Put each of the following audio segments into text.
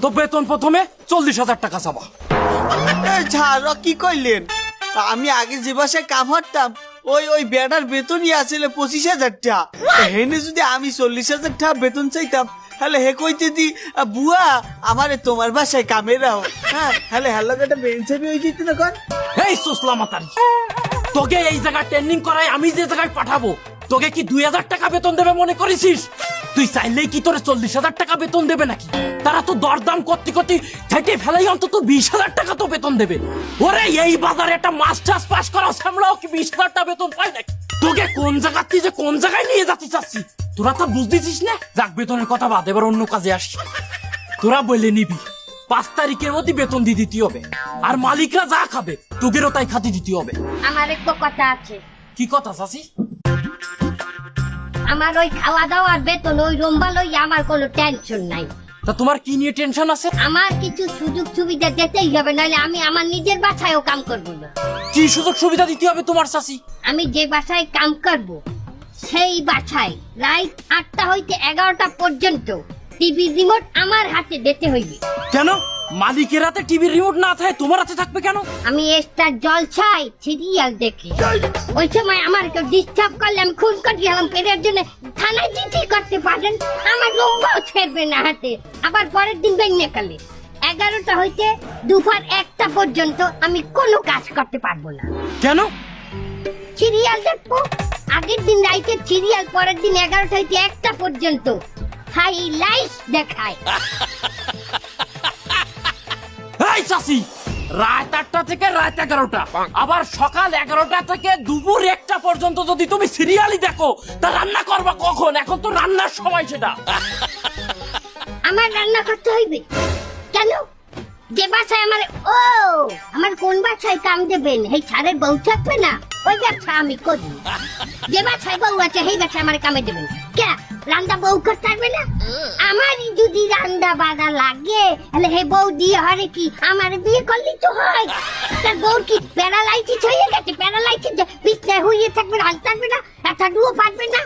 তো বেতন প্রথমে 40,000 টাকা চাবা। ছাড়, কি করলেন? আমি আগে যে বাসায় কাম করতাম ওই বেটার বেতনই আছিল 25,000 টাকা। হেনে যদি আমি 40,000 টাকা বেতন চাইতাম হলে হে কইতে দি বুয়া আমারে তোমার বাসায় কামে রাও। হ্যাঁ হলে হাল্লাটা বেঞ্চাবি হয়ে যেত না। কন এই সুসলা মাতারি, তোকে এই জায়গায় ট্রেনিং করাই আমি যে জায়গায় পাঠাবো, তোকে কি 2,000 টাকা বেতন দেবে মনে করেছিস? তুই চাইলেই কি তোরে 40,000 টাকা বেতন দেবে নাকি? তারা তো দরদাম করতে করতে থেকে ফেলাই অন্তত 20,000 টাকা তো বেতন দেবে। ওরে এই বাজারে একটা মাস্টার্স পাস করা সামলাও কি 20,000 টাকা বেতন পায় নাকি? তোকে কোন জায়গাতে যে কোন জায়গায় নিয়ে যেতে চাচ্ছি তোরা তো বুঝতেছিস না। যাক, বেতনের কথা বাদ, এবার অন্য কাজে আসি। তোরা বলে নিবি 5 তারিখের মধ্যে বেতন দিয়ে দিতে হবে, আর মালিকরা যা খাবে তোদেরও তাই খাতে দিতে হবে। আমার একটা কথা আছে। কি কথা চাচি? আমার ওই খাওয়া দাওয়ার বেতন ওই রম্বা লই আমার কোনো টেনশন নাই। তা তোমার কি নিয়ে টেনশন আছে? আমার কিছু সুযোগ সুবিধা দিতেই হবে, নাহলে আমি আমার নিজের বাসায়ও কাম করব না। কি সুযোগ সুবিধা দিতে হবে তোমার চাচি? আমি যে বাসায় কাম করব সেই বাসায় রাত 8টা হইতে 11টা পর্যন্ত টিভি রিমোট আমার হাতে দিতে হইবে। কেন? মালিকের হাতে টিভির রিমোট না থাকে তোমার হাতে থাকবে কেন? আমি স্টার জলছাই সিরিয়াল দেখি, ওই সময় আমার কেউ ডিস্টার্ব করলে আমি খুন করে গেলাম পেরের জন্য থানায় চিঠি করতে পারেন, আমার লম্বাও ছেড়বে না হাতে। আবার পরের দিন বেরিয়ে কালে 11টা হইতে দুপুর 1টা পর্যন্ত আমি কোনো কাজ করতে পারবো না। কেন? সিরিয়াল দেখবো। আগের দিন রাইতে সিরিয়াল, পরের দিন 11টা হইতে 1টা পর্যন্ত হাইলাইট দেখায়। এই চাচি, রাত 8টা থেকে রাত 11টা, আবার সকাল 11টা থেকে দুপুর 1টা পর্যন্ত যদি তুমি সিরিয়ালই দেখো, তা রান্না করবা কখন? এখন তো রান্নার সময় সেটা। আমার রান্না করতে হইবে কেন? যে বাসায় আমার কোন বাসায় কাম দেবেন এই ছাড়ের বউ থাকবে না, ওই ব্যবসা আমি করি। যে বাসায় বউ আছে সেই বাসায় আমার কামে দেবেন কে? রান্না বউ করতে পারবে না? আমারই যদি রান্না বাড়া লাগে তাহলে হে বউ দিয়ে হরে কি আমার বিয়ে করলি তো হয়? তার বউ কি প্যারালাইসিস হয়ে গেছে? প্যারালাইসিস বিছনায় হয়ে থাকবে, হালতে পারবে না, একটা ডুও পারবে না।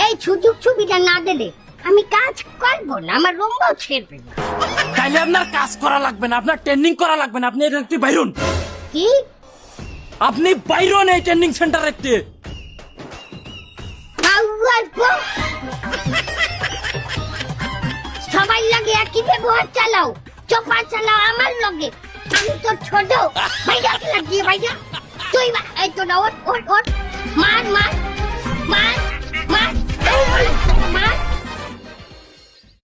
এই সুযোগ সুবিধা না দিলে আমি কাজ করবো না, আমার রুমও ছেড়বে না। তাইলে আপনার কাজ করা লাগবে না, আপনার ট্রেনিং করা লাগবে না, আপনি একটু বাইরুন। কি? আপনি বাইরুন এই ট্রেনিং সেন্টারে। সবাই লাগে একই ব্যবহার চালাও, চোপা চালাও আমার লগে। আমি তো ছোট ভাইয়া লাগিয়ে ভাইয়া তুই এই তো না, ওট ওট ওট মার মার মার মার।